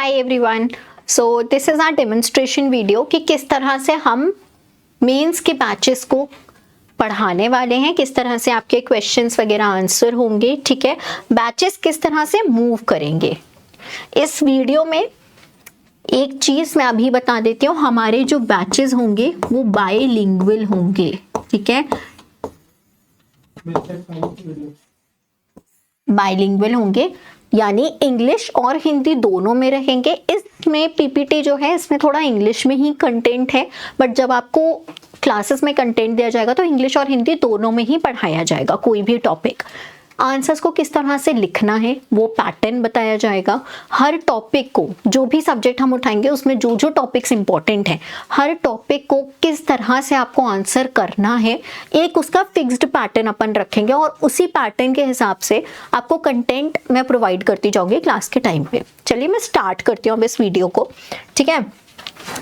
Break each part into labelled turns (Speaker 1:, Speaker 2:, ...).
Speaker 1: Hi everyone, so this is our demonstration video कि किस तरह से हम मेंस के बैचेस को पढ़ाने वाले हैं, किस तरह से आपके क्वेश्चंस वगैरह आंसर होंगे। ठीक है, बैचेस किस तरह से मूव करेंगे। इस वीडियो में एक चीज़ मैं अभी बता देती हूँ, हमारे जो बैचेस होंगे वो बायलिंगुअल होंगे। ठीक है, बायलिंगुअल होंगे यानी इंग्लिश और हिंदी दोनों में रहेंगे। इसमें पीपीटी जो है इसमें थोड़ा इंग्लिश में ही कंटेंट है, बट जब आपको क्लासेस में कंटेंट दिया जाएगा तो इंग्लिश और हिंदी दोनों में ही पढ़ाया जाएगा। कोई भी टॉपिक, आंसर्स को किस तरह से लिखना है वो पैटर्न बताया जाएगा। हर टॉपिक को, जो भी सब्जेक्ट हम उठाएंगे उसमें जो जो टॉपिक्स इंपॉर्टेंट हैं, हर टॉपिक को किस तरह से आपको आंसर करना है, एक उसका फिक्स्ड पैटर्न अपन रखेंगे और उसी पैटर्न के हिसाब से आपको कंटेंट मैं प्रोवाइड करती जाऊंगी क्लास के टाइम पे। चलिए मैं स्टार्ट करती हूँ अब इस वीडियो को। ठीक है,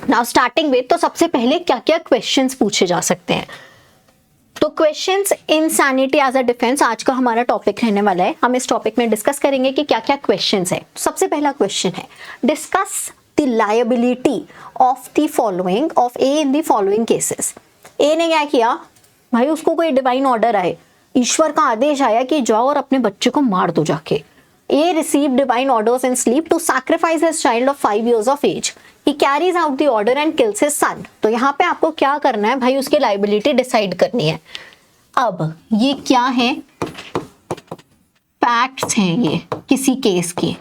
Speaker 1: नाउ स्टार्टिंग विद, तो सबसे पहले क्या क्या क्वेश्चंस पूछे जा सकते हैं। तो questions insanity as a defence आज का हमारा टॉपिक रहने वाला है। हम इस टॉपिक में डिस्कस करेंगे कि क्या क्या क्वेश्चंस है। सबसे पहला क्वेश्चन है, discuss the liability of the following of A in the following cases. A ने क्या किया भाई, उसको कोई डिवाइन ऑर्डर आए, ईश्वर का आदेश आया कि जाओ और अपने बच्चे को मार दो जाके। A received divine orders in sleep to sacrifice his child of 5 years of age. He carries out the order and kills his son. तो यहाँ पे आपको क्या करना है भाई, उसकी लाइबिलिटी डिसाइड करनी है। अब ये क्या है, फैक्ट्स हैं ये किसी केस के।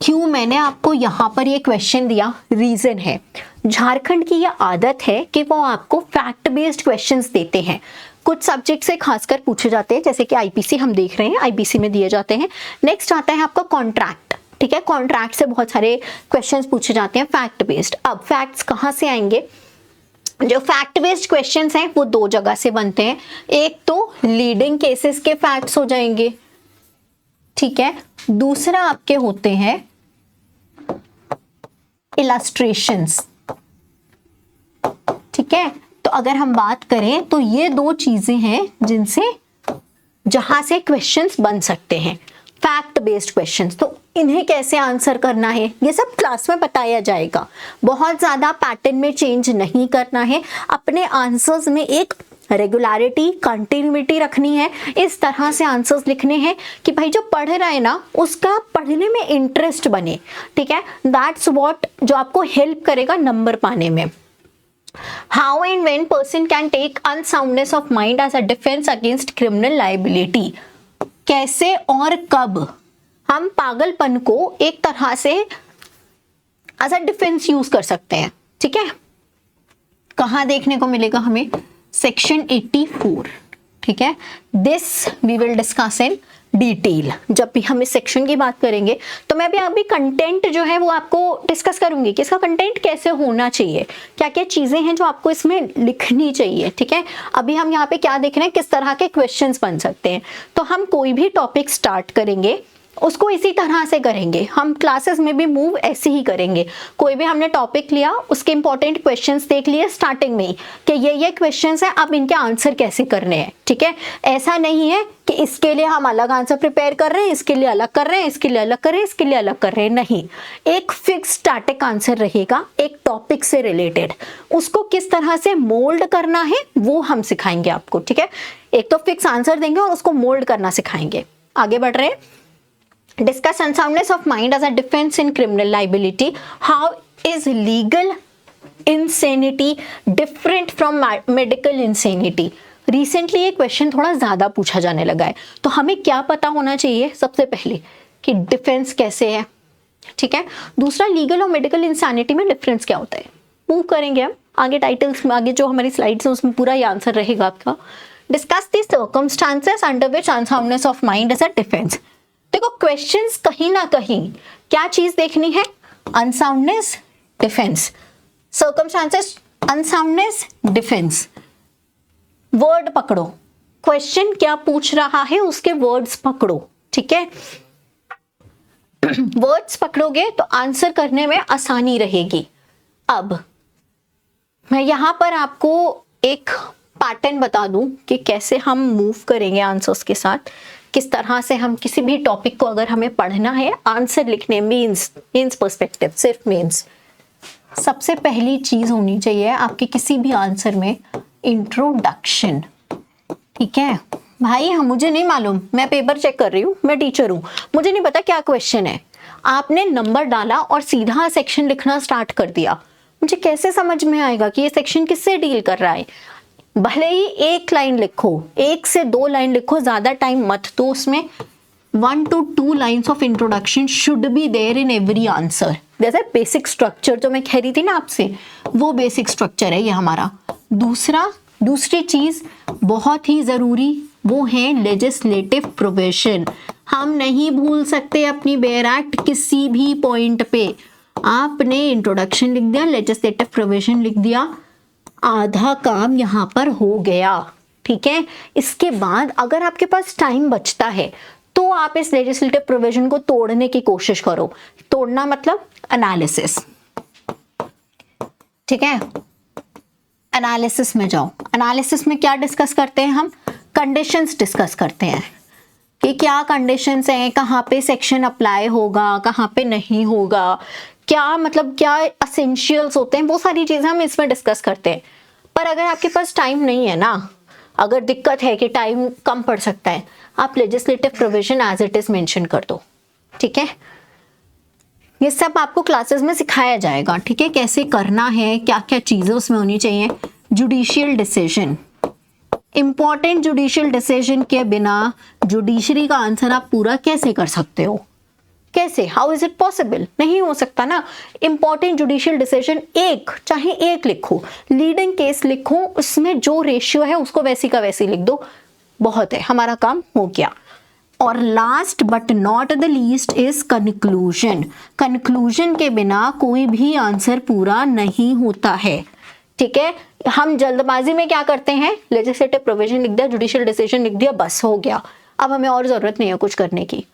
Speaker 1: क्यों मैंने आपको यहाँ पर ये क्वेश्चन दिया, रीजन है, झारखंड की ये आदत है कि वो आपको फैक्ट बेस्ड क्वेश्चंस देते हैं। कुछ सब्जेक्ट से खासकर पूछे जाते हैं, जैसे कि आईपीसी हम देख रहे हैं, आईपीसी में दिए जाते हैं। नेक्स्ट आता है आपका कॉन्ट्रैक्ट। ठीक है, कॉन्ट्रैक्ट से बहुत सारे क्वेश्चंस पूछे जाते हैं फैक्ट बेस्ड। अब फैक्ट्स कहाँ से आएंगे, जो फैक्ट बेस्ड क्वेश्चंस हैं वो दो जगह से बनते हैं। एक तो लीडिंग केसेस के फैक्ट्स हो जाएंगे, ठीक है, दूसरा आपके होते हैं इलस्ट्रेशंस। ठीक है, तो अगर हम बात करें तो ये दो चीजें हैं जिनसे, जहां से क्वेश्चंस बन सकते हैं, फैक्ट बेस्ड क्वेश्चंस। तो इन्हें कैसे आंसर करना है ये सब क्लास में बताया जाएगा। बहुत ज्यादा पैटर्न में चेंज नहीं करना है, अपने आंसर्स में एक रेगुलरिटी, कंटिन्यूटी रखनी है। इस तरह से आंसर्स लिखने हैं कि भाई जो पढ़ रहा है ना उसका पढ़ने में इंटरेस्ट बने। ठीक है, दैट्स व्हाट जो आपको हेल्प करेगा नंबर पाने में। How and when person can take unsoundness of mind as a defense against criminal liability। कैसे और कब हम पागलपन को एक तरह से एज अ डिफेंस यूज कर सकते हैं। ठीक है, कहाँ देखने को मिलेगा हमें, सेक्शन 84। ठीक है, this we will discuss in detail. जब भी हम इस सेक्शन की बात करेंगे तो मैं भी अभी कंटेंट जो है वो आपको डिस्कस करूंगी कि इसका कंटेंट कैसे होना चाहिए, क्या क्या चीजें हैं जो आपको इसमें लिखनी चाहिए। ठीक है, अभी हम यहाँ पे क्या देख रहे हैं, किस तरह के क्वेश्चंस बन सकते हैं। तो हम कोई भी टॉपिक स्टार्ट करेंगे उसको इसी तरह से करेंगे, हम क्लासेस में भी मूव ऐसे ही करेंगे। कोई भी हमने टॉपिक लिया, उसके इंपॉर्टेंट क्वेश्चंस देख लिए स्टार्टिंग में ही कि ये क्वेश्चंस हैं, अब इनके आंसर कैसे करने हैं। ठीक है, ऐसा नहीं है कि इसके लिए हम अलग आंसर प्रिपेयर कर रहे हैं, इसके लिए अलग कर रहे हैं, इसके लिए अलग कर रहे हैं, इसके लिए अलग कर रहे हैं, नहीं। एक फिक्स स्टैटिक आंसर रहेगा एक टॉपिक से रिलेटेड, उसको किस तरह से मोल्ड करना है वो हम सिखाएंगे आपको। ठीक है, एक तो फिक्स आंसर देंगे और उसको मोल्ड करना सिखाएंगे। आगे बढ़ रहे हैं, discuss unsoundness of mind as a defense in criminal liability. How is legal insanity different from medical insanity? Recently ये क्वेश्चन थोड़ा ज्यादा पूछा जाने लगा है, तो हमें क्या पता होना चाहिए सबसे पहले कि डिफेंस कैसे है। ठीक है, दूसरा लीगल और मेडिकल इंसैनिटी में डिफरेंस क्या होता है, मूव करेंगे हम आगे। टाइटल्स में आगे जो हमारी स्लाइड्स हैं उसमें पूरा ये आंसर रहेगा आपका। Discuss the circumstances under which unsoundness of mind as a defence. देखो क्वेश्चंस कहीं ना कहीं क्या चीज देखनी है, unsoundness, defence, circumstances, unsoundness, defence. Word पकड़ो, क्वेश्चन क्या पूछ रहा है उसके वर्ड्स पकड़ो। ठीक है, वर्ड्स पकड़ोगे तो आंसर करने में आसानी रहेगी। अब मैं यहां पर आपको एक पैटर्न बता दूं कि कैसे हम मूव करेंगे आंसर्स के साथ। किस तरह से हम किसी भी टॉपिक को अगर हमें पढ़ना है, आंसर लिखने, मेंस पर्सपेक्टिव, सिर्फ मेंस, सबसे पहली चीज होनी चाहिए आपके किसी भी आंसर में इंट्रोडक्शन। ठीक है भाई, हम मुझे नहीं मालूम, मैं पेपर चेक कर रही हूँ, मैं टीचर हूँ, मुझे नहीं पता क्या क्वेश्चन है, आपने नंबर डाला और सीधा सेक्शन लिखना स्टार्ट कर दिया, मुझे कैसे समझ में आएगा कि ये सेक्शन किससे डील कर रहा है? भले ही एक लाइन लिखो, 1 से 2 लाइन लिखो, ज्यादा टाइम मत दो उसमें। 1 to 2 lines of introduction should be there in every answer. जैसे बेसिक स्ट्रक्चर जो मैं कह रही थी ना आपसे, वो बेसिक स्ट्रक्चर है ये हमारा। दूसरी चीज बहुत ही जरूरी, वो है लेजिस्लेटिव प्रोविजन। हम नहीं भूल सकते अपनी बेयर एक्ट किसी भी पॉइंट पे। आपने इंट्रोडक्शन लिख दिया, लेजिस्लेटिव प्रोविजन लिख दिया, आधा काम यहाँ पर हो गया। ठीक है, इसके बाद अगर आपके पास टाइम बचता है तो आप इस लेजिस्लेटिव प्रोविजन को तोड़ने की कोशिश करो। तोड़ना मतलब एनालिसिस। ठीक है, एनालिसिस में जाओ। एनालिसिस में क्या डिस्कस करते हैं हम? कंडीशंस डिस्कस करते हैं कि क्या कंडीशंस हैं, कहाँ पे सेक्शन अप्लाई होगा, कहाँ पे नहीं होगा, क्या मतलब क्या एसेंशियल्स होते हैं, वो सारी चीजें हम इसमें डिस्कस करते हैं। पर अगर आपके पास टाइम नहीं है ना, अगर दिक्कत है कि टाइम कम पड़ सकता है, आप legislative provision as it is mention कर दो। ठीक है, ये सब आपको क्लासेस में सिखाया जाएगा। ठीक है, कैसे करना है, क्या क्या चीजें उसमें होनी चाहिए। Judicial decision, important judicial decision के बिना जुडिशरी का आंसर आप पूरा कैसे कर सकते हो? कैसे? How is it possible? नहीं हो सकता ना। इंपॉर्टेंट जुडिशियल डिसीजन चाहे एक लिखो, लीडिंग केस लिखो, उसमें जो रेशियो है उसको वैसी का वैसी लिख दो, बहुत है, हमारा काम हो गया। और last but not the least is conclusion. Conclusion के बिना कोई भी आंसर पूरा नहीं होता है। ठीक है, हम जल्दबाजी में क्या करते हैं, लेजिस्लेटिव प्रोविजन लिख दिया, जुडिशियल डिसीजन लिख दिया, बस हो गया, अब हमें और जरूरत नहीं है कुछ करने की।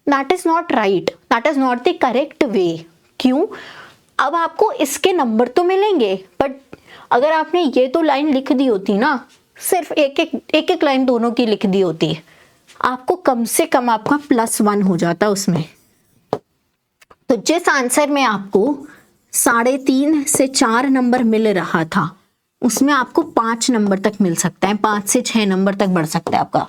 Speaker 1: That is not right, that is not the correct way. क्यों? अब आपको इसके नंबर तो मिलेंगे, बट अगर आपने ये तो लाइन लिख दी होती ना, सिर्फ एक लाइन दोनों की लिख दी होती, आपको कम से कम आपका +1 हो जाता उसमें। तो जिस आंसर में आपको 3.5 से 4 नंबर मिल रहा था, उसमें आपको 5 नंबर तक मिल सकता है, 5 से 6 नंबर तक बढ़ सकता है आपका।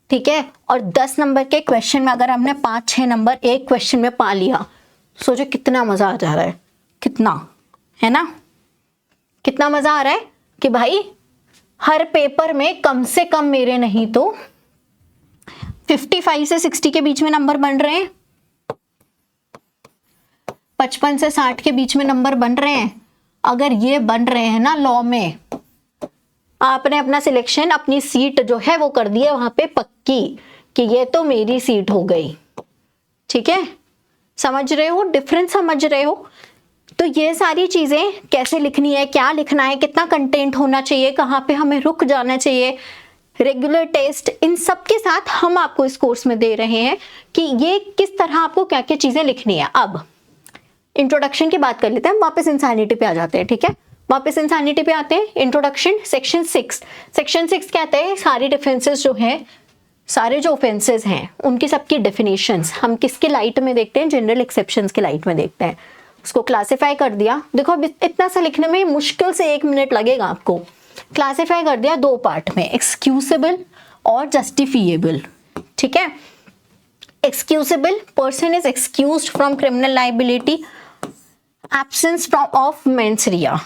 Speaker 1: ठीक है, और 10 नंबर के क्वेश्चन में अगर हमने 5-6 नंबर एक क्वेश्चन में पा लिया, सोचो कितना मजा आ जा रहा है, कितना, है ना? कितना मजा आ रहा है कि भाई हर पेपर में कम से कम मेरे नहीं तो 55 से 60 के बीच में नंबर बन रहे हैं, 55 से 60 के बीच में नंबर बन रहे हैं। अगर ये बन रहे हैं ना लॉ में, आपने अपना सिलेक्शन, अपनी सीट जो है वो कर दी है वहां पे पक्की कि ये तो मेरी सीट हो गई। ठीक है, समझ रहे हो डिफरेंस? समझ रहे हो? तो ये सारी चीजें कैसे लिखनी है, क्या लिखना है, कितना कंटेंट होना चाहिए, कहाँ पे हमें रुक जाना चाहिए, रेगुलर टेस्ट, इन सब के साथ हम आपको इस कोर्स में दे रहे हैं कि ये किस तरह आपको क्या क्या चीजें लिखनी है। अब इंट्रोडक्शन की बात कर लेते हैं, वापस इंसानिटी पे आ जाते हैं। ठीक है, वापस इंसानिटी पे आते हैं। इंट्रोडक्शन सेक्शन 6 कहते हैं सारी डिफेंसेस जो है, सारे जो ऑफेंसेस हैं उनकी सबकी डेफिनेशंस हम किसके लाइट में देखते हैं? जनरल एक्सेप्शंस के लाइट में देखते हैं। उसको क्लासिफाई कर दिया। देखो अब इतना सा लिखने में मुश्किल से 1 मिनट लगेगा आपको। क्लासिफाई कर दिया 2 पार्ट में, एक्सक्यूजेबल और जस्टिफिएबल। ठीक है, excusable, person is excused from criminal liability, absence from of mains रिया।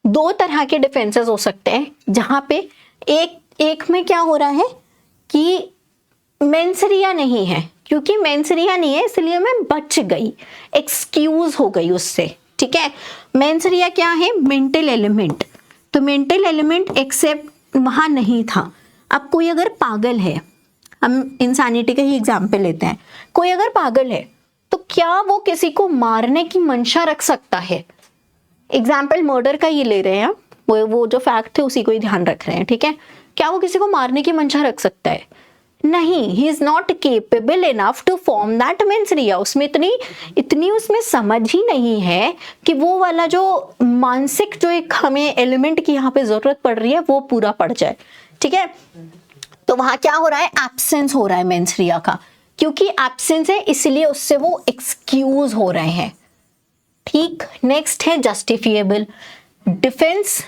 Speaker 1: 2 तरह के डिफेंसेस हो सकते हैं, जहां पे एक में क्या हो रहा है कि मेंस रिया नहीं है, क्योंकि मेंस रिया नहीं है इसलिए मैं बच गई, एक्सक्यूज हो गई उससे। ठीक है, मेंस रिया क्या है? Mental element. तो मेंटल एलिमेंट एक्सेप्ट वहां नहीं था। अब कोई अगर पागल है, हम इंसानिटी का ही एग्जाम्पल लेते हैं, कोई अगर पागल है तो क्या वो किसी को मारने की मंशा रख सकता है? एग्जाम्पल मर्डर का ये ले रहे हैं, वो जो फैक्ट थे उसी को ही ध्यान रख रहे हैं। ठीक है, क्या वो किसी को मारने की मंशा रख सकता है? नहीं, he is not capable enough to form that mens rea. उसमें इतनी उसमें समझ ही नहीं है कि वो वाला जो मानसिक जो एक हमें एलिमेंट की यहाँ पे जरूरत पड़ रही है वो पूरा पड़ जाए। ठीक है, तो वहां क्या हो रहा है, एब्सेंस हो रहा है मेंस्ट्रिया का, क्योंकि एब्सेंस है इसलिए उससे वो एक्सक्यूज हो रहे हैं। ठीक, नेक्स्ट है जस्टिफिएबल डिफेंस।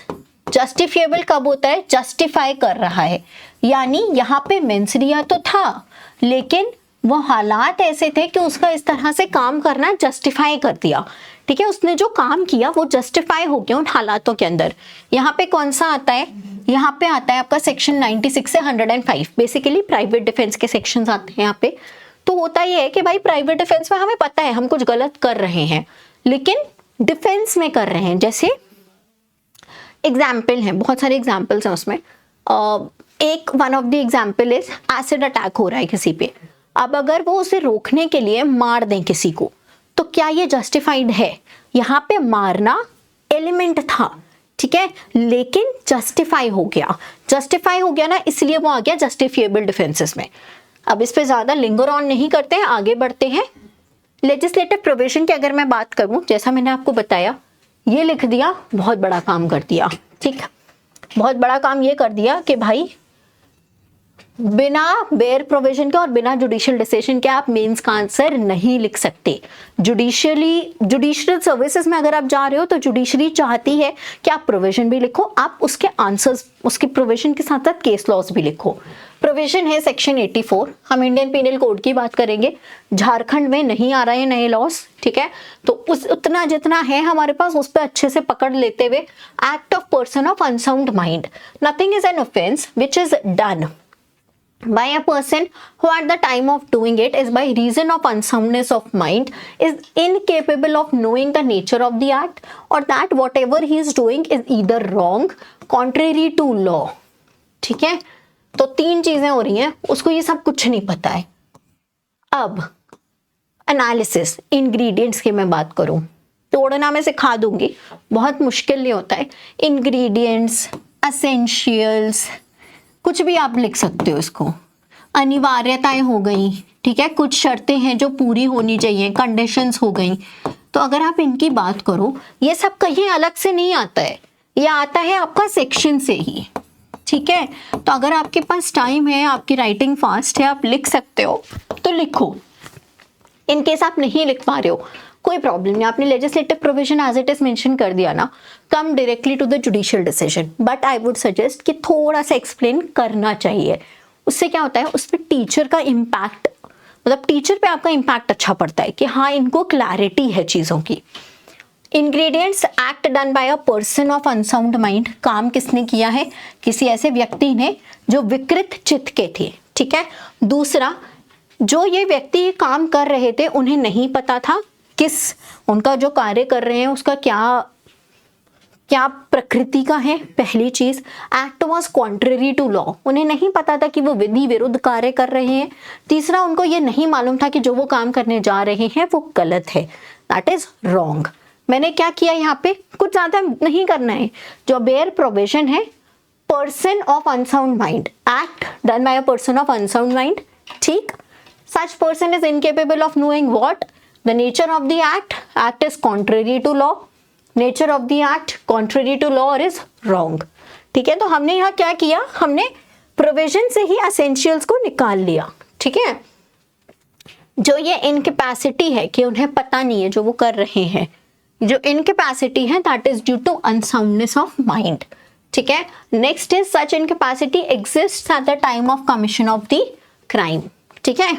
Speaker 1: जस्टिफिएबल कब होता है, जस्टिफाई कर रहा है, यानी यहाँ पे मेंस्ट्रिया तो था लेकिन वो हालात ऐसे थे कि उसका इस तरह से काम करना जस्टिफाई कर दिया। ठीक है, उसने जो काम किया वो जस्टिफाई हो गया उन हालातों के अंदर। यहाँ पे कौन सा आता है, यहाँ पे आता है आपका सेक्शन 96 से 105, बेसिकली प्राइवेट डिफेंस के सेक्शंस आते हैं यहाँ पे। तो होता ये है कि भाई प्राइवेट डिफेंस में हमें पता है हम कुछ गलत कर रहे हैं, लेकिन डिफेंस में कर रहे हैं, जैसे एग्जाम्पल है, बहुत सारे एग्जाम्पल्स हैं उसमें। एक one of the example is acid attack हो रहा है किसी पे, अब अगर वो उसे रोकने के लिए मार दें किसी को, तो क्या ये जस्टिफाइड है? यहाँ पे मारना एलिमेंट था, ठीक है, लेकिन जस्टिफाई हो गया ना, इसलिए वो आ गया जस्टिफिएबल डिफेंसेस में। अब इस पे ज्यादा लिंगर ऑन नहीं करते हैं, आगे बढ़ते हैं। लेजिस्लेटिव प्रोविजन की अगर मैं बात करूं, जैसा मैंने आपको बताया, ये लिख दिया, बहुत बड़ा काम कर दिया। ठीक, बहुत बड़ा काम ये कर दिया कि भाई बिना बेयर प्रोविजन के और बिना जुडिशियल डिसीजन के आप मेंस का आंसर नहीं लिख सकते। जुडिशियल सर्विसेज में अगर आप जा रहे हो तो जुडिशरी चाहती है कि आप प्रोविजन भी लिखो, आप उसके आंसर्स, उसके प्रोविजन के साथ साथ केस लॉस भी लिखो। प्रोविजन है सेक्शन 84, हम इंडियन पीनल कोड की बात करेंगे, झारखंड में नहीं आ रहे हैं नए लॉस, ठीक है, तो उस उतना जितना है हमारे पास उस पर अच्छे से पकड़ लेते हुए, act of person of unsound mind, nothing is an offence which is done by a person who at the time of doing it is by reason of unsoundness of mind is incapable of knowing the nature of the act, or that whatever he is doing is either wrong, contrary to law। ठीक है, तो तीन चीजें हो रही हैं, उसको ये सब कुछ नहीं पता है। अब एनालिसिस, इंग्रेडिएंट्स की मैं बात करूं, तोड़ना मैं सिखा दूंगी, बहुत मुश्किल नहीं होता है। इंग्रेडिएंट्स, एसेंशियल्स, कुछ भी आप लिख सकते हो इसको। अनिवार्यताएं हो गई, ठीक है, कुछ शर्तें हैं जो पूरी होनी चाहिए, कंडीशंस हो गई। तो अगर आप इनकी बात करो, ये सब कहीं अलग से नहीं आता है, ये आता है आपका सेक्शन से ही। ठीक है, तो अगर आपके पास टाइम है, आपकी राइटिंग फास्ट है, आप लिख सकते हो तो लिखो। इन केस आप नहीं लिख पा रहे हो, कोई प्रॉब्लम नहीं, आपने legislative provision as it is mention कर दिया ना, come directly to the judicial decision. But I would suggest कि थोड़ा सा एक्सप्लेन करना चाहिए, उससे क्या होता है, उस पर टीचर का इम्पैक्ट, मतलब टीचर पे आपका इम्पैक्ट अच्छा पड़ता है कि हाँ इनको क्लैरिटी है चीज़ों की। Ingredients, act done by a person of unsound mind, काम किसने किया है, किसी ऐसे व्यक्ति ने जो विकृत चित्त के थे। ठीक है, दूसरा, जो ये व्यक्ति काम कर रहे थे उन्हें नहीं पता था किस, उनका जो कार्य कर रहे हैं उसका क्या प्रकृति का है। पहली चीज, act was contrary to law, उन्हें नहीं पता था कि वो विधि विरुद्ध कार्य कर रहे हैं। तीसरा, उनको ये नहीं मालूम था कि जो वो काम करने जा रहे हैं वो गलत है, दैट इज रॉन्ग। मैंने क्या किया यहाँ पे, कुछ ज्यादा नहीं करना है, जो बेयर प्रोविजन है, person of unsound mind, act done by a person of unsound mind. ठीक, such person is incapable of knowing what the nature of the act is contrary to law, nature of the act contrary to law or is wrong। ठीक है, तो हमने यहाँ क्या किया, हमने provision से ही एसेंशियल्स को निकाल लिया। ठीक है, जो ये इनकैपेसिटी है कि उन्हें पता नहीं है जो वो कर रहे हैं, जो इनकैपेसिटी है that is due to unsoundness of mind. ठीक है, next is such incapacity exists at the time of commission of the crime. ठीक है,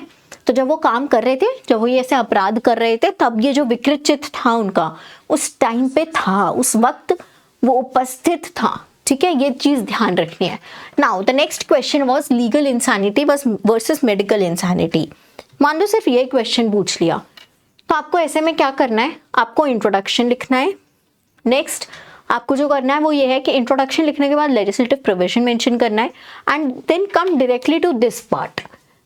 Speaker 1: तो जब वो काम कर रहे थे, जब वो ये ऐसे अपराध कर रहे थे, तब ये जो विकृत चित्त था उनका उस टाइम पे था, उस वक्त वो उपस्थित था। ठीक है, ये चीज ध्यान रखनी है। Now the next question was legal insanity versus medical insanity. मान लो सिर्फ ये क्वेश्चन पूछ लिया, तो आपको ऐसे में क्या करना है, आपको इंट्रोडक्शन लिखना है। नेक्स्ट आपको जो करना है वो ये है कि इंट्रोडक्शन लिखने के बाद लेजिस्लेटिव प्रोविजन मेंशन करना है, and then come directly to this part,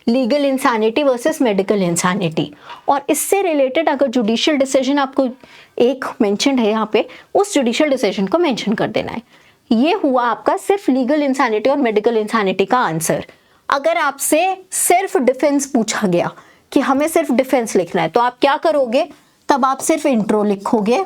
Speaker 1: legal insanity versus medical insanity. और इससे रिलेटेड अगर जुडिशियल डिसीजन आपको एक मेंशन है यहाँ पे, उस जुडिशियल डिसीजन को मेंशन कर देना है। ये हुआ आपका सिर्फ लीगल इंसैनिटी और मेडिकल इंसैनिटी का आंसर। अगर आपसे सिर्फ डिफेंस पूछा गया कि हमें सिर्फ डिफेंस लिखना है, तो आप क्या करोगे, तब आप सिर्फ इंट्रो लिखोगे,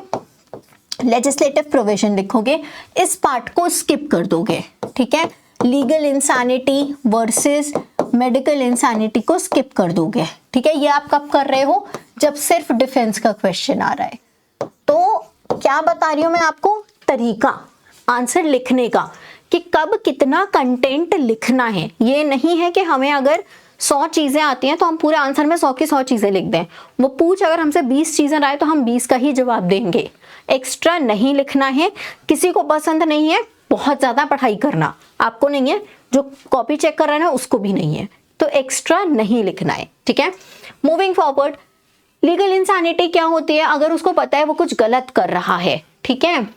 Speaker 1: लेजिस्लेटिव प्रोविजन लिखोगे, इस पार्ट को स्किप कर दोगे। ठीक है, legal insanity versus medical insanity को स्किप कर दोगे, ठीक है। ये आप कब कर रहे हो, जब सिर्फ डिफेंस का क्वेश्चन आ रहा है। तो क्या बता रही हूं मैं आपको, तरीका आंसर लिखने का, कि कब कितना कंटेंट लिखना है। ये नहीं है कि हमें अगर 100 चीजें आती हैं तो हम पूरे आंसर में 100 की 100 चीजें लिख दें। वो पूछ अगर हमसे 20 चीजें आए तो हम 20 का ही जवाब देंगे। एक्स्ट्रा नहीं लिखना है। किसी को पसंद नहीं है बहुत ज्यादा पढ़ाई करना, आपको नहीं है, जो कॉपी चेक कर रहा है ना उसको भी नहीं है, तो एक्स्ट्रा नहीं लिखना है, ठीक है। मूविंग फॉरवर्ड, लीगल इंसैनिटी क्या होती है, अगर उसको पता है वो कुछ गलत कर रहा है, ठीक है,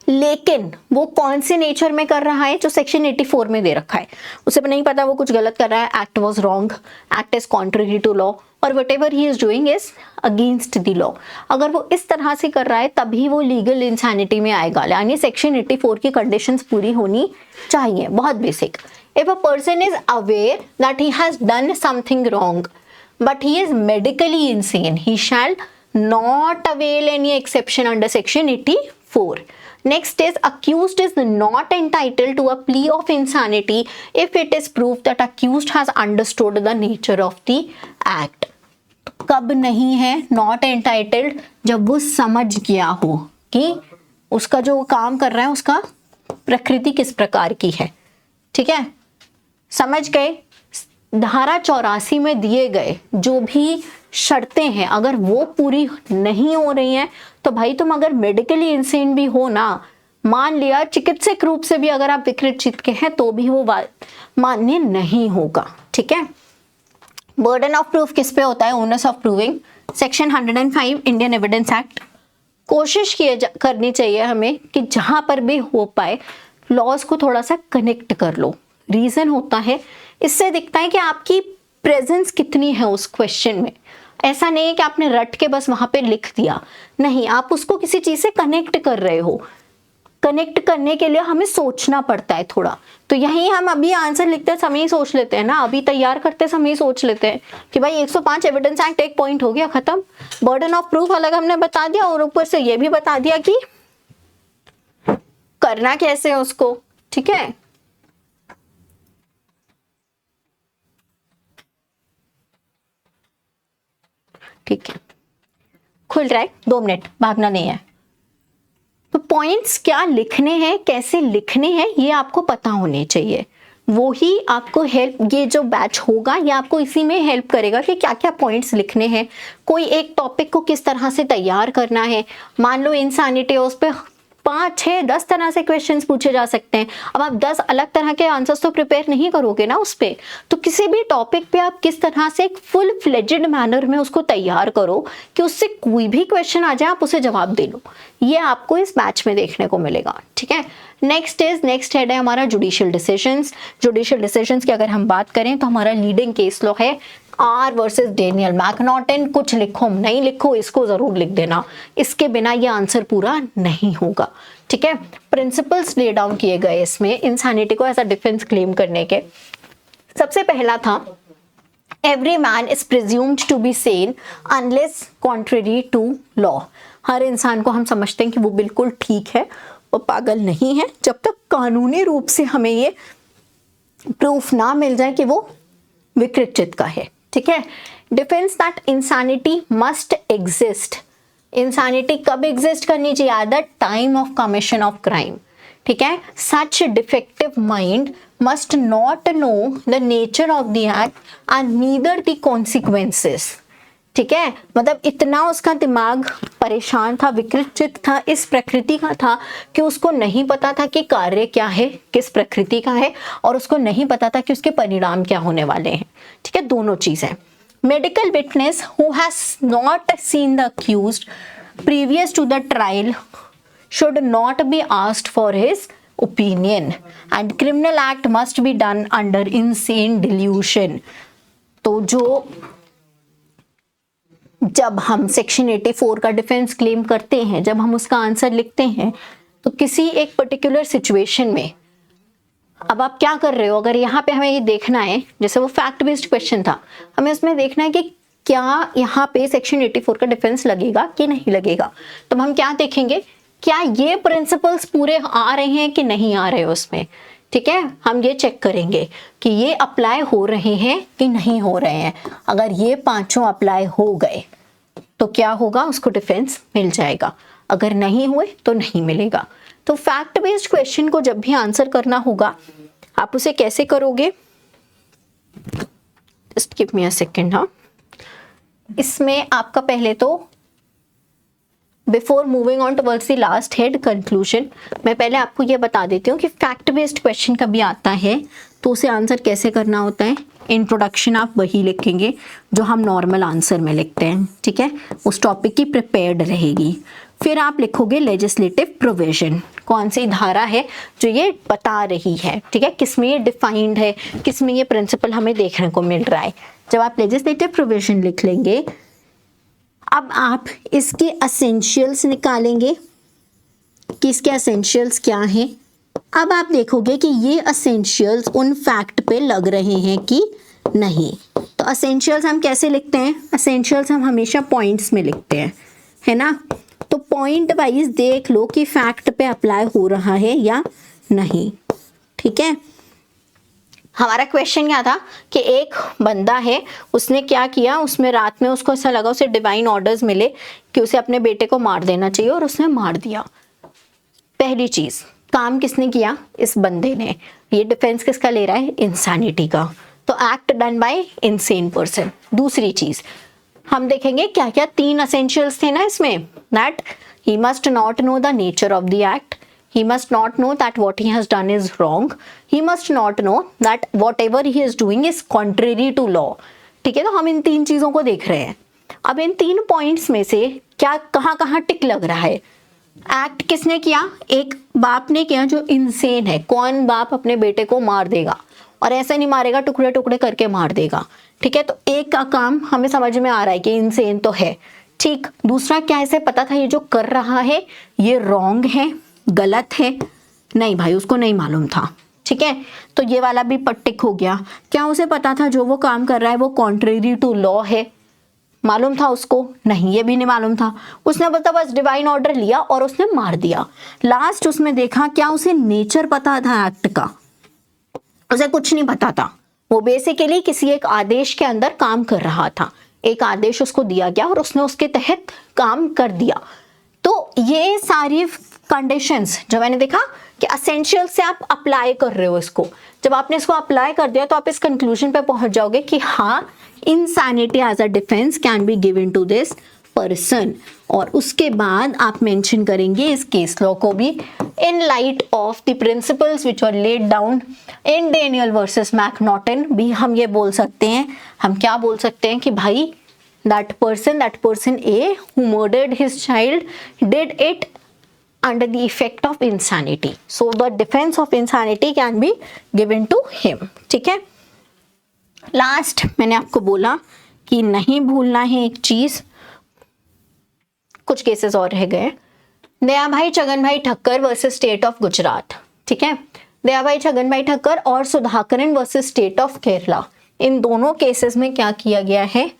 Speaker 1: लेकिन वो कौन से नेचर में कर रहा है, जो सेक्शन 84 में दे रखा है, उसे नहीं पता वो कुछ गलत कर रहा है, act was wrong, act is contrary to law, और whatever he is doing is against the law, अगर वो इस तरह से कर रहा है तभी वो लीगल इंसैनिटी में आएगा, यानी सेक्शन 84 की कंडीशंस पूरी होनी चाहिए, बहुत basic. If a person is aware that he has done something wrong but he is medically insane, he shall not avail any exception under section 84. Next is accused is not entitled to a plea of insanity if it is proved that accused has understood the nature of the act. कब नहीं है not entitled, जब वो समझ गया हो कि उसका जो काम कर रहा है उसका प्रकृति किस प्रकार की है, ठीक है, समझ गए। धारा 84 में दिए गए जो भी शर्तें हैं अगर वो पूरी नहीं हो रही हैं तो भाई तुम अगर मेडिकली इंसेन भी हो ना, मान लिया चिकित्सक रूप से भी अगर आप विकृत चित्त के हैं तो भी वो मान्य नहीं होगा, ठीक है। बर्डन ऑफ प्रूफ किस पे होता है, onus of proving, section 105 Indian evidence act. कोशिश करनी चाहिए हमें कि जहां पर भी हो पाए लॉज को थोड़ा सा कनेक्ट कर लो। रीजन होता है, इससे दिखता है कि आपकी प्रेजेंस कितनी है उस क्वेश्चन में। ऐसा नहीं है कि आपने रट के बस वहां पे लिख दिया, नहीं, आप उसको किसी चीज से कनेक्ट कर रहे हो। कनेक्ट करने के लिए हमें सोचना पड़ता है थोड़ा, तो यही हम अभी आंसर लिखते समय ही सोच लेते हैं ना, अभी तैयार करते समय ही सोच लेते हैं कि भाई 105 एविडेंस एक्ट एक पॉइंट हो गया खत्म, बर्डन ऑफ प्रूफ अलग हमने बता दिया और ऊपर से ये भी बता दिया कि करना कैसे है उसको, ठीक है। ठीक है, खुल रहा है, 2 मिनट, भागना नहीं है। तो पॉइंट्स क्या लिखने हैं, कैसे लिखने हैं, ये आपको पता होने चाहिए। वो ही आपको हेल्प, ये जो बैच होगा ये आपको इसी में हेल्प करेगा कि क्या क्या पॉइंट्स लिखने हैं, कोई एक टॉपिक को किस तरह से तैयार करना है। मान लो इंसानिटी, उस पर 5, 6, 10 तरह से क्वेश्चंस पूछे जा सकते हैं। अब आप 10 अलग तरह के आंसर्स तो प्रिपेयर नहीं करोगे ना उस पे, तो किसी भी टॉपिक पे आप किस तरह से एक फुल फ्लेजेड मैनर में उसको तैयार करो कि उससे कोई भी क्वेश्चन आ जाए आप उसे जवाब दे लो। ये आपको इस बैच में देखने को मिलेगा, ठीक है। नेक्स्ट हेड है हमारा जुडिशियल डिसीजंस। जुडिशियल डिसीजंस की अगर हम बात करें तो हमारा लीडिंग केस लॉ है आर वर्सेस डेनियल मैकनॉटन। कुछ लिखो नहीं लिखो, इसको जरूर लिख देना, इसके बिना ये आंसर पूरा नहीं होगा, ठीक है। प्रिंसिपल्स ले डाउन किए गए इसमें इंसानिटी को ऐसा डिफेंस क्लेम करने के। सबसे पहला था every man is presumed to be sane unless contrary to law. हर इंसान को हम समझते हैं कि वो बिल्कुल ठीक है, वो पागल नहीं है, जब तक कानूनी रूप से हमें ये प्रूफ ना मिल जाए कि वो विकृत चित्त का है, ठीक है। Defence that insanity must exist. Insanity कब एग्जिस्ट करनी चाहिए, at the time of commission of crime, ठीक है। Such defective mind must not know the nature of the act and neither the consequences, ठीक है। मतलब इतना उसका दिमाग परेशान था, विकृत चित्त था, इस प्रकृति का था कि उसको नहीं पता था कि कार्य क्या है, किस प्रकृति का है, और उसको नहीं पता था कि उसके परिणाम क्या होने वाले हैं, ठीक है। दोनों चीजें। Medical witness who has not seen the accused previous to the trial should not be asked for his opinion and criminal act must be done under insane delusion। तो जो जब हम सेक्शन 84 का डिफेंस क्लेम करते हैं, जब हम उसका आंसर लिखते हैं, तो किसी एक पर्टिकुलर सिचुएशन में अब आप क्या कर रहे हो, अगर यहाँ पे हमें ये देखना है, जैसे वो फैक्ट बेस्ड क्वेश्चन था, हमें उसमें देखना है कि क्या यहाँ पे सेक्शन 84 का डिफेंस लगेगा कि नहीं लगेगा। तो हम क्या देखेंगे, क्या ये प्रिंसिपल्स पूरे आ रहे हैं कि नहीं आ रहे हैं उसमें, ठीक है, हम ये चेक करेंगे कि ये अप्लाई हो रहे हैं कि नहीं हो रहे हैं। अगर ये पांचों अप्लाई हो गए तो क्या होगा, उसको डिफेंस मिल जाएगा, अगर नहीं हुए तो नहीं मिलेगा। तो फैक्ट बेस्ड क्वेश्चन को जब भी आंसर करना होगा आप उसे कैसे करोगे, just give me a second. हाँ, इसमें आपका पहले तो before moving on towards the last head conclusion, मैं पहले आपको ये बता देती हूँ कि फैक्ट बेस्ड क्वेश्चन कभी आता है तो उसे आंसर कैसे करना होता है। इंट्रोडक्शन आप वही लिखेंगे जो हम नॉर्मल आंसर में लिखते हैं, ठीक है, उस टॉपिक की प्रिपेयर्ड रहेगी। फिर आप लिखोगे लेजिस्लेटिव प्रोविजन, कौन सी धारा है जो ये बता रही है, ठीक है, किसमें ये डिफाइंड है, किसमें ये प्रिंसिपल हमें देखने को मिल रहा है। जब आप लेजिस्लेटिव प्रोविजन लिख लेंगे, अब आप इसके असेंशियल्स निकालेंगे कि इसके असेंशियल्स क्या हैं। अब आप देखोगे कि ये असेंशियल्स उन फैक्ट पे लग रहे हैं कि नहीं। तो असेंशियल्स हम कैसे लिखते हैं, असेंशियल्स हम हमेशा पॉइंट्स में लिखते हैं, है ना। तो पॉइंट वाइज देख लो कि फैक्ट पे अप्लाई हो रहा है या नहीं, ठीक है। हमारा क्वेश्चन क्या था कि एक बंदा है, उसने क्या किया, उसमें रात में उसको ऐसा लगा, उसे डिवाइन ऑर्डर्स मिले कि उसे अपने बेटे को मार देना चाहिए और उसने मार दिया। पहली चीज, काम किसने किया, इस बंदे ने। ये डिफेंस किसका ले रहा है, इंसानिटी का। तो act done bye insane person. दूसरी चीज हम देखेंगे क्या क्या 3 असेंशियल्स थे ना इसमें, that he must not know the nature of the act, he must not know that what he has done is wrong, he must not know that whatever he is doing is contrary to law। ठीक है, तो हम इन 3 चीजों को देख रहे हैं। अब इन 3 पॉइंट्स में से क्या कहाँ टिक लग रहा है। एक्ट किसने किया, एक बाप ने किया जो इंसेन है। कौन बाप अपने बेटे को मार देगा, और ऐसे नहीं मारेगा, टुकड़े टुकड़े करके मार देगा, ठीक है। तो एक का काम हमें समझ में आ रहा है कि इंसेन तो है, ठीक। दूसरा क्या, इसे पता था ये जो कर रहा है ये रॉन्ग है, गलत है, नहीं भाई उसको नहीं मालूम था, ठीक है। तो ये वाला भी टिक हो गया। क्या उसे पता था जो वो काम कर रहा है वो कॉन्ट्रेरी टू लॉ है, मालूम था उसको, नहीं ये भी नहीं मालूम था। उसने बस डिवाइन ऑर्डर लिया और उसने मार दिया। लास्ट उसमें देखा क्या उसे नेचर पता था एक्ट का, उसे कुछ नहीं पता था। वो बेसिकली किसी एक आदेश के अंदर काम कर रहा था, एक आदेश उसको दिया गया और उसने उसके तहत काम कर दिया। तो ये सारी कंडीशंस जो मैंने देखा कि असेंशियल से आप अप्लाई कर रहे हो इसको, जब आपने इसको अप्लाई कर दिया तो आप इस कंक्लूजन पे पहुंच जाओगे कि हाँ, insanity as a defence can be given to this person. और उसके बाद आप मेंशन करेंगे इस केस लॉ को भी in light of the principles which are laid down in Daniel versus M'Naghten. भी हम ये बोल सकते हैं, हम क्या बोल सकते हैं कि भाई that person A who murdered his child did it under the effect of insanity, so the defense of insanity can be given to him, ठीक है। लास्ट मैंने आपको बोला कि नहीं भूलना है एक चीज, कुछ केसेस और रह गए। दया Bhai Chhagan Bhai Thakkar versus state of Gujarat, ठीक है। दया भाई छगन भाई ठक्कर और Sudhakaran versus state of Kerala, इन दोनों केसेस में क्या किया गया है,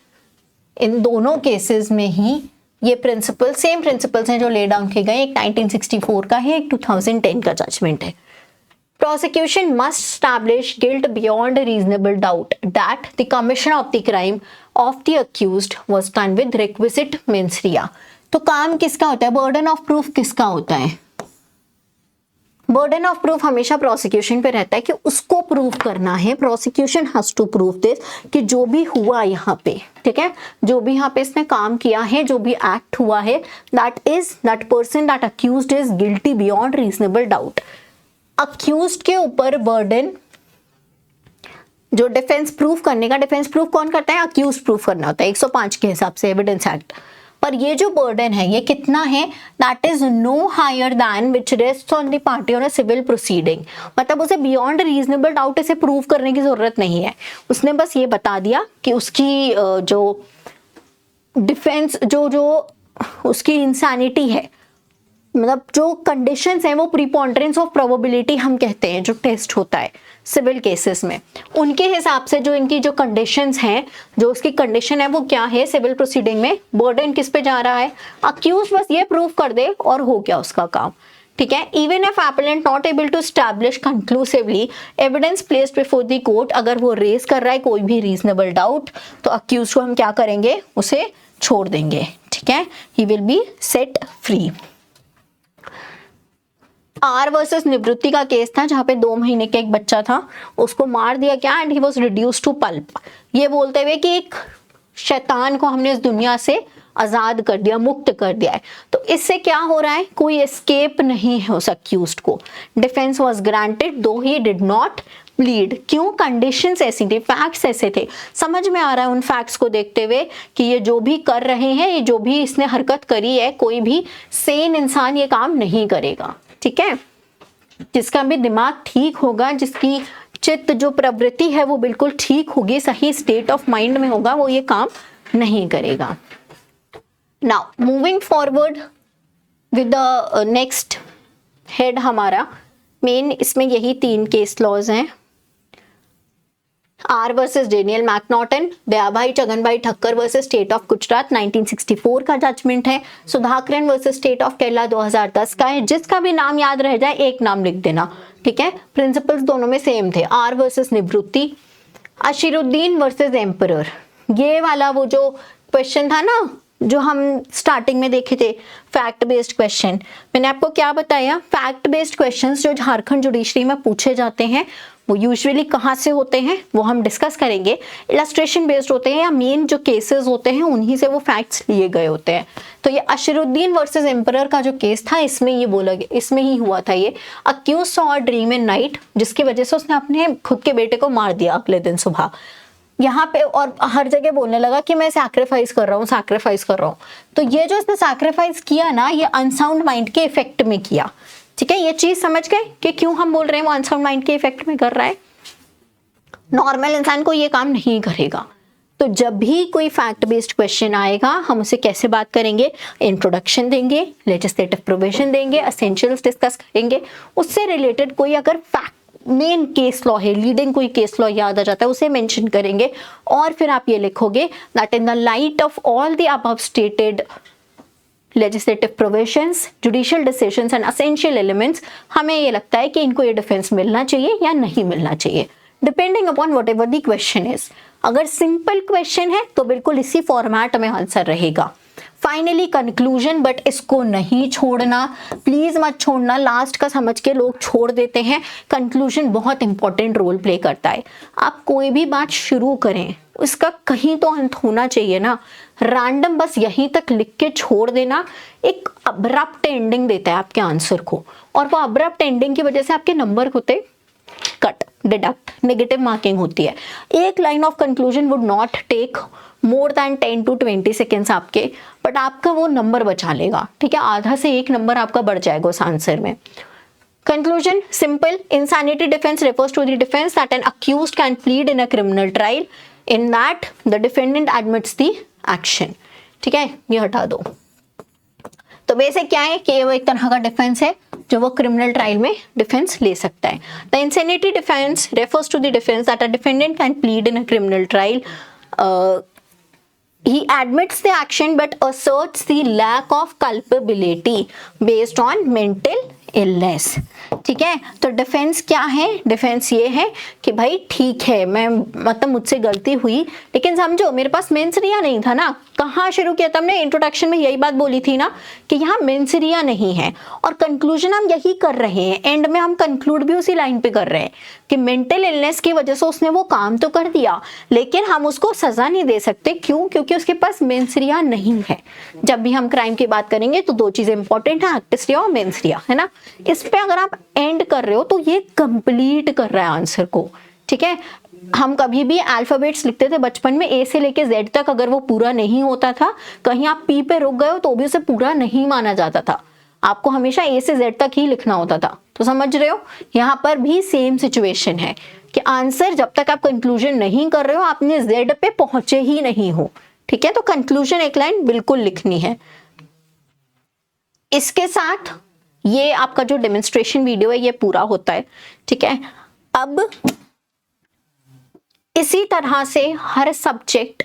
Speaker 1: इन दोनों केसेस में ही ये प्रिंसिपल सेम प्रिंसिपल्स हैं जो ले डाउन किए गए। एक 1964 का है, एक 2010 का जजमेंट है। Prosecution must establish guilt beyond reasonable doubt that the commission of the crime of the accused was done with requisite mains रिया। तो काम किसका होता है, बर्डन ऑफ प्रूफ किसका होता है। बर्डन ऑफ प्रूफ हमेशा प्रोसिक्यूशन पे रहता है कि उसको प्रूव करना है, prosecution has to prove this कि जो भी हुआ यहाँ पे, ठीक है, जो भी यहाँ पे इसने काम किया है, जो भी एक्ट हुआ है, that person that accused is guilty beyond reasonable doubt. Accused के ऊपर बर्डन जो डिफेंस प्रूफ करने का, डिफेंस प्रूफ कौन करता है, अक्यूज्ड प्रूफ करना होता है 105 के हिसाब से एविडेंस एक्ट। पर ये जो बर्डन है ये कितना है, that is no higher than which rests on the party on a civil proceeding. मतलब उसे बियॉन्ड रीजनेबल डाउट इसे प्रूव करने की जरूरत नहीं है, उसने बस ये बता दिया कि उसकी जो डिफेंस जो उसकी इंसैनिटी है, मतलब जो कंडीशंस हैं वो प्रीपोंडरेंस ऑफ प्रोबेबिलिटी हम कहते हैं, जो टेस्ट होता है सिविल केसेस में, उनके हिसाब से जो इनकी जो कंडीशंस हैं, जो उसकी कंडीशन है वो क्या है सिविल प्रोसीडिंग में, बर्डन किस पे जा रहा है, अक्यूज बस ये प्रूव कर दे और हो गया उसका काम, ठीक है, even if appellant not able to establish conclusively evidence placed before the court, अगर वो रेज कर रहा है कोई भी रीजनेबल डाउट, तो अक्यूज को हम क्या करेंगे, उसे छोड़ देंगे। ठीक है, he will be set free. R versus निवृत्ति का केस था जहां पे 2 महीने का एक बच्चा था, उसको मार दिया क्या, and he was reduced to pulp, ये बोलते हुए कि एक शैतान को हमने इस दुनिया से आजाद कर दिया, मुक्त कर दिया है। तो इससे क्या हो रहा है, कोई एस्केप नहीं है उस अक्यूज्ड को। डिफेंस वाज ग्रांटेड दो ही डिड नॉट प्लीड। क्यों, कंडीशंस ऐसी थी, फैक्ट्स ऐसे थे। समझ में आ रहा है उन फैक्ट्स को देखते हुए कि ये जो भी कर रहे हैं, ये जो भी इसने हरकत करी है, कोई भी सेन इंसान ये काम नहीं करेगा। ठीक है, जिसका भी दिमाग ठीक होगा, जिसकी चित्त जो प्रवृत्ति है वो बिल्कुल ठीक होगी, सही स्टेट ऑफ माइंड में होगा, वो ये काम नहीं करेगा। Now moving forward with the next head, हमारा मेन इसमें यही 3 केस लॉज हैं। R versus Daniel McNaughton, Dayabhai Chhaganbhai Thakkar versus state of Gujarat 1964 का जजमेंट है। Sudhakaran versus state of Kerala 2010 का है। जिसका भी नाम याद रह जाए एक नाम लिख देना। ठीक है, प्रिंसिपल्स दोनों में सेम थे। आर वर्सेस निवृत्ति, अशीरुद्दीन वर्सेस एम्परर, ये वाला वो जो क्वेश्चन था ना जो हम स्टार्टिंग में देखे थे, फैक्ट बेस्ड क्वेश्चन। मैंने आपको क्या बताया, फैक्ट बेस्ड क्वेश्चंस जो झारखंड जुडिशरी में पूछे जाते हैं वो यूजुअली कहाँ से होते हैं वो हम डिस्कस करेंगे। इलस्ट्रेशन बेस्ड होते हैं या मेन जो केसेस होते हैं उन्हीं से वो फैक्ट्स लिए गए होते हैं। तो ये अशीरुद्दीन वर्सेस एम्परर का जो केस था, इसमें ये बोला गया, इसमें ही हुआ था ये। Accused saw a dream in night, जिसकी वजह से उसने अपने खुद के बेटे को मार दिया अगले दिन सुबह। यहाँ पे और हर जगह बोलने लगा कि मैं सैक्रिफाइस कर रहा हूँ, सैक्रिफाइस कर रहा हूँ। तो ये जो इसने सैक्रिफाइस किया ना, ये अनसाउंड माइंड के इफेक्ट में किया। ठीक है, ये चीज समझ गए कि क्यों हम बोल रहे हैं वो अनसाउंड माइंड के इफेक्ट में कर रहा है। नॉर्मल इंसान को ये काम नहीं करेगा। तो जब भी कोई फैक्ट बेस्ड क्वेश्चन आएगा, हम उसे कैसे बात करेंगे, इंट्रोडक्शन देंगे, लेजिस्लेटिव प्रोविजन देंगे, एसेंशियल्स डिस्कस करेंगे, उससे रिलेटेड कोई अगर फैक्ट मेन केस लॉ है, लीडिंग कोई केस लॉ याद आ जाता है, उसे मेंशन करेंगे। और फिर आप ये लिखोगे that in the light of all the above stated legislative provisions, judicial decisions and essential elements, हमें ये लगता है कि इनको ये डिफेंस मिलना चाहिए या नहीं मिलना चाहिए, depending upon what ever the question is. अगर सिंपल क्वेश्चन है तो बिल्कुल इसी फॉर्मेट में आंसर रहेगा। फाइनली कंक्लूजन, बट इसको नहीं छोड़ना, प्लीज मत छोड़ना। लास्ट का समझ के लोग छोड़ देते हैं। कंक्लूजन बहुत इंपॉर्टेंट रोल प्ले करता है। आप कोई भी बात शुरू करें, उसका कहीं तो अंत होना चाहिए ना। रैंडम बस यहीं तक लिख के छोड़ देना एक अब्रप्ट एंडिंग देता है आपके आंसर को, और वो अब्रप्ट एंडिंग की वजह से आपके नंबर होते कट, डिडक्ट, नेगेटिव मार्किंग होती है। एक line of conclusion would not take more than 10 to 20 seconds आपके, बट आपका वो नंबर बचा लेगा। ठीक है, आधा से 1 नंबर आपका बढ़ जाएगा उस आंसर में। Conclusion simple. Insanity defense refers to the defense that an accused can plead in a criminal trial in that the defendant admits the action. ठीक है, ये हटा दो। तो बेसिक क्या है कि वो एक तरह का डिफेंस है जो वो क्रिमिनल ट्रायल में डिफेंस ले सकता है। The insanity defence refers to the defence that a defendant can plead in a criminal trial. He admits the action but asserts the lack of culpability based on mental illness. ठीक है, तो defence क्या है? Defence ये है कि भाई ठीक है, मैं मतलब मुझसे गलती हुई, लेकिन समझो मेरे पास मेंसरिया नहीं था ना। कहाँ शुरू किया था हमने? इंट्रोडक्शन में यही बात बोली थी ना कि यहाँ मेंसरिया नहीं है, और कंक्लूजन हम यही कर रहे हैं। एंड में हम कंक्लूड भी उसी लाइन पे कर रहे हैं कि मेंटल इलनेस की वजह से उसने वो काम तो कर दिया, लेकिन हम उसको सजा नहीं दे सकते। क्यों? क्योंकि उसके पास मेंसरिया नहीं है। जब भी हम क्राइम की बात करेंगे तो 2 चीजें इंपॉर्टेंट है, एक्टिस रिया और मेंस रिया, है ना। इस पे अगर आप एंड कर रहे हो तो ये कंप्लीट कर रहा है आंसर को। ठीक है, हम कभी भी अल्फाबेट्स लिखते थे बचपन में, ए से लेके जेड तक, अगर वो पूरा नहीं होता था, कहीं आप पी पे रुक गए हो तो भी उसे पूरा नहीं माना जाता था। आपको हमेशा ए से जेड तक ही लिखना होता था। तो समझ रहे हो, यहाँ पर भी सेम सिचुएशन है कि आंसर जब तक आप कंक्लूजन नहीं कर रहे हो, आपने जेड पे पहुंचे ही नहीं हो। ठीक है, तो कंक्लूजन एक लाइन बिल्कुल लिखनी है। इसके साथ ये आपका जो डेमोन्स्ट्रेशन वीडियो है ये पूरा होता है। ठीक है, अब इसी तरह से हर सब्जेक्ट,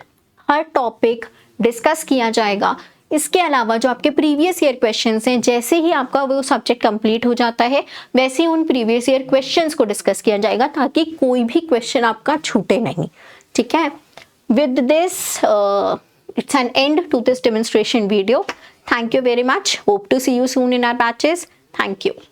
Speaker 1: हर टॉपिक डिस्कस किया जाएगा। इसके अलावा जो आपके प्रीवियस ईयर क्वेश्चंस हैं, जैसे ही आपका वो सब्जेक्ट कंप्लीट हो जाता है वैसे ही उन प्रीवियस ईयर क्वेश्चंस को डिस्कस किया जाएगा ताकि कोई भी क्वेश्चन आपका छूटे नहीं, ठीक है। With this it's an end to this demonstration video. Thank you very much. Hope to see you soon in our batches. Thank you.